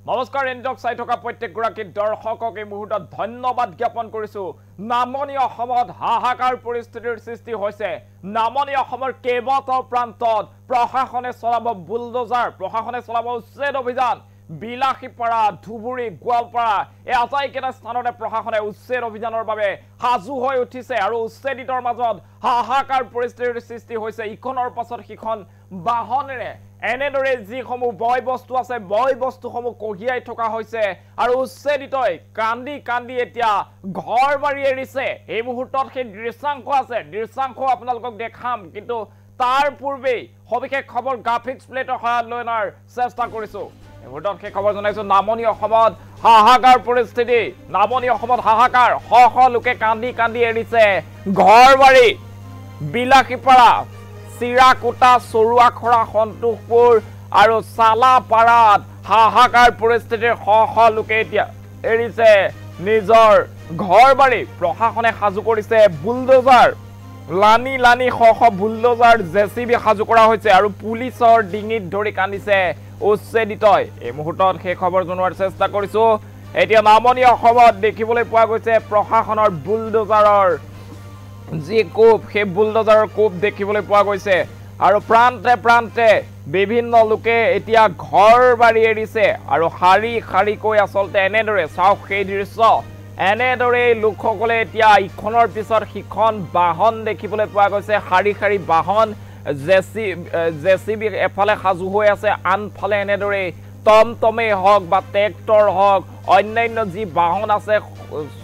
নমস্কাৰ এনডক চাই থকা প্ৰত্যেকগৰাকী দৰ্শকক এই মুহূৰ্তত ধন্যবাদ জ্ঞাপন কৰিছো নামনি অসমত হাহাকাৰ পৰিস্থিতিৰ সৃষ্টি হৈছে নামনি অসমৰ কেইবাটাও প্ৰান্তত প্ৰশাসনে চলাব বুলডোজাৰ প্ৰশাসনে চলাব উচ্ছেদ অভিযান বিলাসীপাৰা ধুবুৰী গোৱালপাৰা এই আটাইকেইটা স্থানতে প্ৰশাসনে উচ্ছেদ অভিযানৰ বাবে সাজু হৈ উঠিছে আৰু উচ্ছেদিতৰ মাজত হাহাকাৰ পৰিস্থিতিৰ সৃষ্টি হৈছে ইখনৰ পাছত সিখন বাহনেৰে এনেদৰে যিসমূহ বয় বস্তু আছে বয় বস্তুসমূহ কঢ়িয়াই থকা হৈছে আৰু উচ্ছেদিতই কান্দি কান্দি এতিয়া ঘৰ বাৰী এৰিছে এই মুহূৰ্তত সেই দৃশ্যাংশ আছে দৃশ্যাংশ আপোনালোকক দেখাম কিন্তু তাৰ পূৰ্বেই সবিশেষ খবৰ গ্ৰাফিক্স প্লেটৰ সহায়ত লৈ অনাৰ চেষ্টা কৰিছো এই মুহূৰ্তত সেই খবৰ জনাইছো নামনি অসমত হাহাকাৰ পৰিস্থিতি নামনি অসমত হাহাকাৰ শ লোকে কান্দি কান্দি এৰিছে ঘৰ বাৰী বিলাসীপাৰা চিৰাকুটা চৰুৱাখৰা সন্তোষপুৰ আৰু চালাপাৰাত হাহাকাৰ পৰিস্থিতিৰ শ লোকে এতিয়া এৰিছে নিজৰ ঘৰ বাৰী প্ৰশাসনে সাজু কৰিছে বুলডোজাৰ লানি লানি শ বুলডোজাৰ জেচিবি সাজু কৰা হৈছে আৰু পুলিচৰ ডিঙিত ধৰি কান্দিছে উচ্ছেদিতই এই মুহূৰ্তত সেই খবৰ জনোৱাৰ চেষ্টা কৰিছো এতিয়া নামনি অসমত দেখিবলৈ পোৱা গৈছে প্ৰশাসনৰ বুলডোজাৰৰ যি কোপ সেই বুলডোজাৰৰ কোপ দেখিবলৈ পোৱা গৈছে আৰু প্ৰান্তে প্ৰান্তে বিভিন্ন লোকে এতিয়া ঘৰ বাৰী এৰিছে আৰু শাৰী শাৰীকৈ আচলতে এনেদৰে চাওক সেই দৃশ্য এনেদৰে লোকসকলে এতিয়া ইখনৰ পিছত সিখন বাহন দেখিবলৈ পোৱা গৈছে শাৰী শাৰী বাহন জেচিবি এফালে সাজু হৈ আছে আনফালে এনেদৰে টমটমে হওক বা ট্ৰেক্টৰ হওক অন্যান্য যি বাহন আছে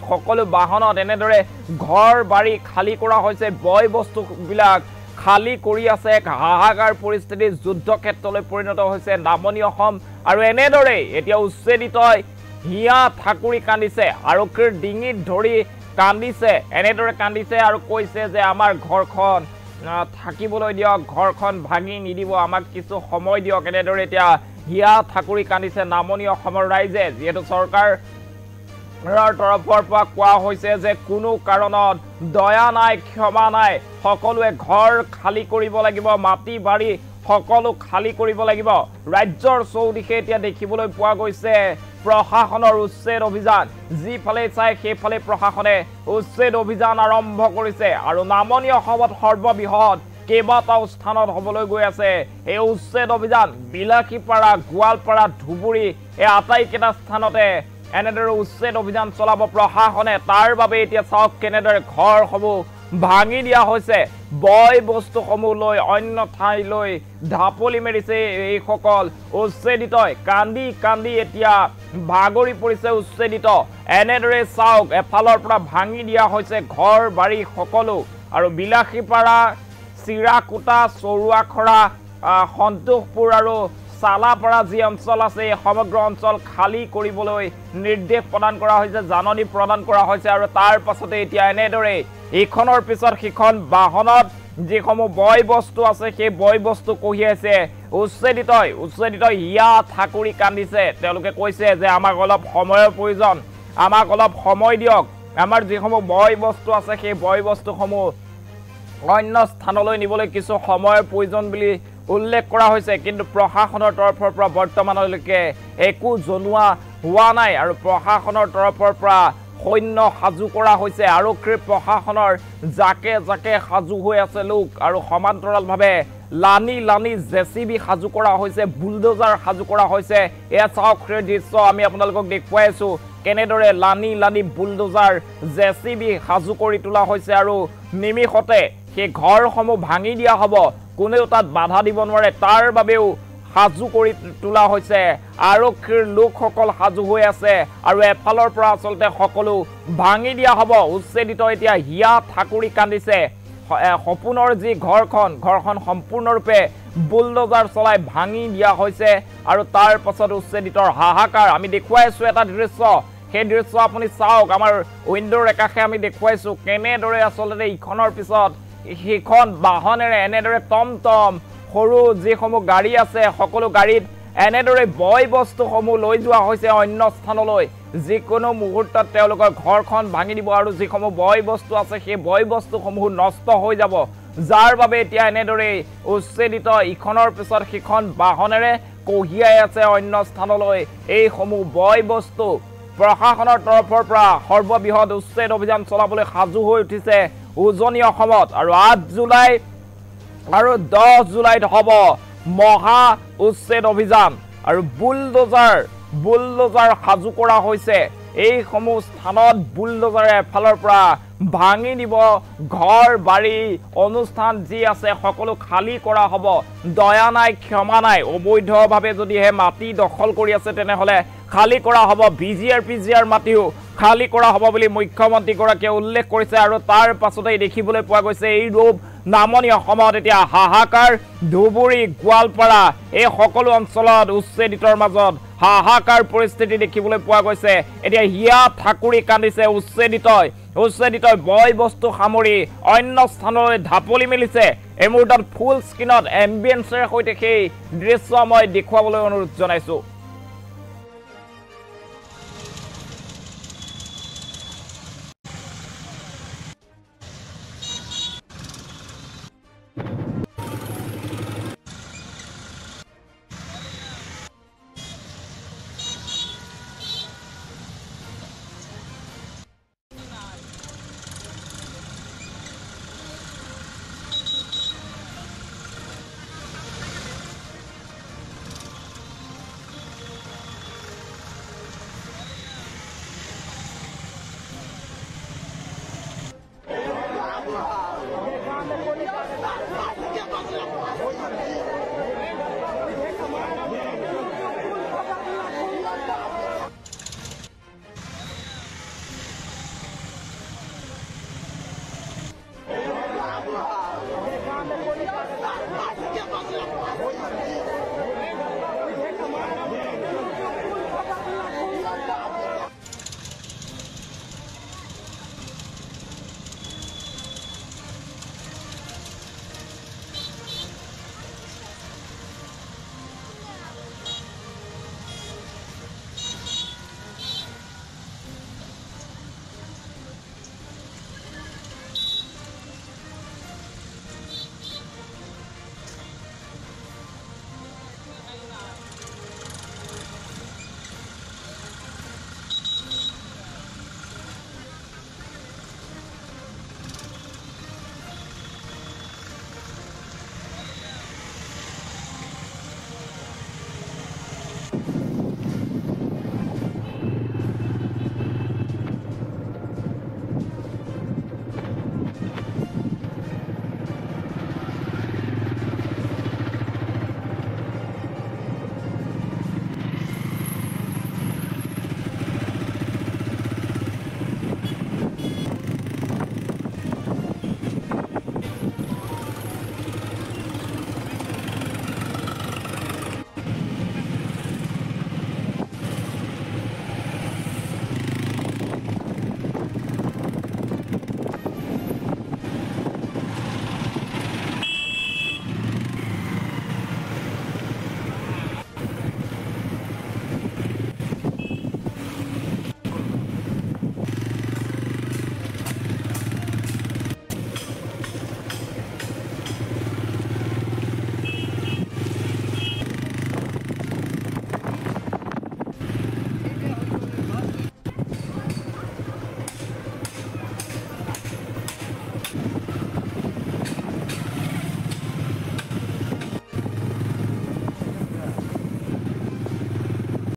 সকলো বাহনত এনেদৰে ঘৰ বাৰী খালী কৰা হৈছে বয় বস্তুবিলাক খালী কৰি আছে হাহাকাৰ পৰিস্থিতি যুদ্ধক্ষেত্ৰলৈ পৰিণত হৈছে নামনি অসম আৰু এনেদৰে এতিয়া উচ্ছেদিতই হিয়া ঠাকুৰি কান্দিছে আৰক্ষীৰ ডিঙিত ধৰি কান্দিছে এনেদৰে কান্দিছে আৰু কৈছে যে আমাৰ ঘৰখন থাকিবলৈ দিয়ক ঘৰখন ভাঙি নিদিব আমাক কিছু সময় দিয়ক এনেদৰে এতিয়া হিয়া ঠাকুৰি কান্দিছে নামনি অসমৰ ৰাইজে যিহেতু চৰকাৰৰ তৰফৰ পৰা কোৱা হৈছে যে কোনো কাৰণত দয়া নাই ক্ষমা নাই সকলোৱে ঘৰ খালী কৰিব লাগিব মাটি বাৰী সকলো খালী কৰিব লাগিব ৰাজ্যৰ চৌদিশে এতিয়া দেখিবলৈ পোৱা গৈছে প্ৰশাসনৰ উচ্ছেদ অভিযান যিফালে চাই সেইফালে প্ৰশাসনে উচ্ছেদ অভিযান আৰম্ভ কৰিছে আৰু নামনি অসমত সৰ্ববৃহৎ কেইবাটাও স্থানত হ'বলৈ গৈ আছে এই উচ্ছেদ অভিযান বিলাসীপাৰা গোৱালপাৰা ধুবুৰী এই আটাইকেইটা স্থানতে এনেদৰে উচ্ছেদ অভিযান চলাব প্ৰশাসনে তাৰ বাবে এতিয়া চাওক কেনেদৰে ঘৰসমূহ ভাঙি দিয়া হৈছে বয় বস্তুসমূহ লৈ অন্য ঠাইলৈ ঢাপলি মেৰিছে এইসকল উচ্ছেদিতই কান্দি কান্দি এতিয়া ভাগৰি পৰিছে উচ্ছেদিত এনেদৰে চাওক এফালৰ পৰা ভাঙি দিয়া হৈছে ঘৰ বাৰী সকলো আৰু বিলাসীপাৰা চিৰাকুটা চৰুৱাখৰা সন্তোষপুৰ আৰু চালাপাৰা যি অঞ্চল আছে এই সমগ্ৰ অঞ্চল খালী কৰিবলৈ নিৰ্দেশ প্ৰদান কৰা হৈছে জাননী প্ৰদান কৰা হৈছে আৰু তাৰ পাছতে এতিয়া এনেদৰে ইখনৰ পিছত সিখন বাহনত যিসমূহ বয় বস্তু আছে সেই বয় বস্তু কঢ়িয়াইছে উচ্ছেদিতই হিয়া ঠাকুৰি কান্দিছে তেওঁলোকে কৈছে যে আমাক অলপ সময়ৰ প্ৰয়োজন আমাক অলপ সময় দিয়ক আমাৰ যিসমূহ বয় বস্তু আছে সেই বয় বস্তুসমূহ অন্য স্থানলৈ নিবলৈ কিছু সময়ৰ প্ৰয়োজন বুলি উল্লেখ কৰা হৈছে কিন্তু প্ৰশাসনৰ তৰফৰ পৰা বৰ্তমানলৈকে একো জনোৱা হোৱা নাই আৰু প্ৰশাসনৰ তৰফৰ পৰা সৈন্য সাজু কৰা হৈছে আৰক্ষীৰ প্ৰশাসনৰ জাকে জাকে সাজু হৈ আছে লোক আৰু সমান্তৰালভাৱে লানি লানি জেচিবি সাজু কৰা হৈছে বুলডোজাৰ সাজু কৰা হৈছে এয়া চাওক সেই দৃশ্য আমি আপোনালোকক দেখুৱাই আছো কেনেদৰে লানি লানি বুলডোজাৰ জেচিবি সাজু কৰি তোলা হৈছে আৰু নিমিষতে সেই ঘৰসমূহ ভাঙি দিয়া হ'ব কোনেও তাত বাধা দিব নোৱাৰে তাৰ বাবেও সাজু কৰি তোলা হৈছে আৰক্ষীৰ লোকসকল সাজু হৈ আছে আৰু এফালৰ পৰা আচলতে সকলো ভাঙি দিয়া হ'ব উচ্ছেদিত এতিয়া হিয়া ঠাকুৰি কান্দিছে সপোনৰ যি ঘৰখন সম্পূৰ্ণৰূপে বুলডোজাৰ চলাই ভাঙি দিয়া হৈছে আৰু তাৰ পাছত উচ্ছেদিতৰ হাহাকাৰ আমি দেখুৱাই আছো এটা দৃশ্য সেই দৃশ্য আপুনি চাওক আমাৰ উইণ্ডোৰ একাষে আমি দেখুৱাইছো কেনেদৰে আচলতে ইখনৰ পিছত সিখন বাহনেৰে এনেদৰে টমটম সৰু যিসমূহ গাড়ী আছে সকলো গাড়ীত এনেদৰে বয় বস্তুসমূহ লৈ যোৱা হৈছে অন্য স্থানলৈ যিকোনো মুহূৰ্তত তেওঁলোকৰ ঘৰখন ভাঙি দিব আৰু যিসমূহ বয় বস্তু আছে সেই বয় বস্তুসমূহ নষ্ট হৈ যাব যাৰ বাবে এতিয়া এনেদৰে উচ্ছেদিত ইখনৰ পিছত সিখন বাহনেৰে কঢ়িয়াই আছে অন্য স্থানলৈ এইসমূহ বয় বস্তু প্ৰশাসনৰ তৰফৰ পৰা সৰ্ববৃহৎ উচ্ছেদ অভিযান চলাবলৈ সাজু হৈ উঠিছে উজনি অসমত আৰু 8 জুলাই আৰু 10 জুলাইত হ'ব মহা উচ্ছেদ অভিযান আৰু বুলডোজাৰ সাজু কৰা হৈছে এইসমূহ স্থানত বুলডোজাৰে এফালৰ পৰা ভাঙি দিব ঘৰ বাৰী অনুষ্ঠান যি আছে সকলো খালি কৰা হ'ব দয়া নাই ক্ষমা নাই অবৈধভাৱে যদিহে মাটি দখল কৰি আছে তেনেহলে খালি কৰা হ'ব বিজিআৰ মাটিও খালি কৰা হ'ব বুলি মুখ্যমন্ত্ৰীগৰাকীয়ে উল্লেখ কৰিছে আৰু তাৰ পাছতেই দেখিবলৈ পোৱা গৈছে এই ৰূপ নামনি অসমত এতিয়া হাহাকাৰ ধুবুৰী গোৱালপাৰা এই সকলো অঞ্চলত উচ্ছেদিতৰ মাজত হাহাকাৰ পৰিস্থিতি দেখিবলৈ পোৱা গৈছে এতিয়া হিয়া ঠাকুৰী কান্দিছে উচ্ছেদিতই বয় বস্তু সামৰি অন্য স্থানলৈ ঢাপলি মেলিছে এই মুহূৰ্তত ফুল স্ক্ৰীনত এম্বিয়েন্সৰ সৈতে সেই দৃশ্য মই দেখুৱাবলৈ অনুৰোধ জনাইছো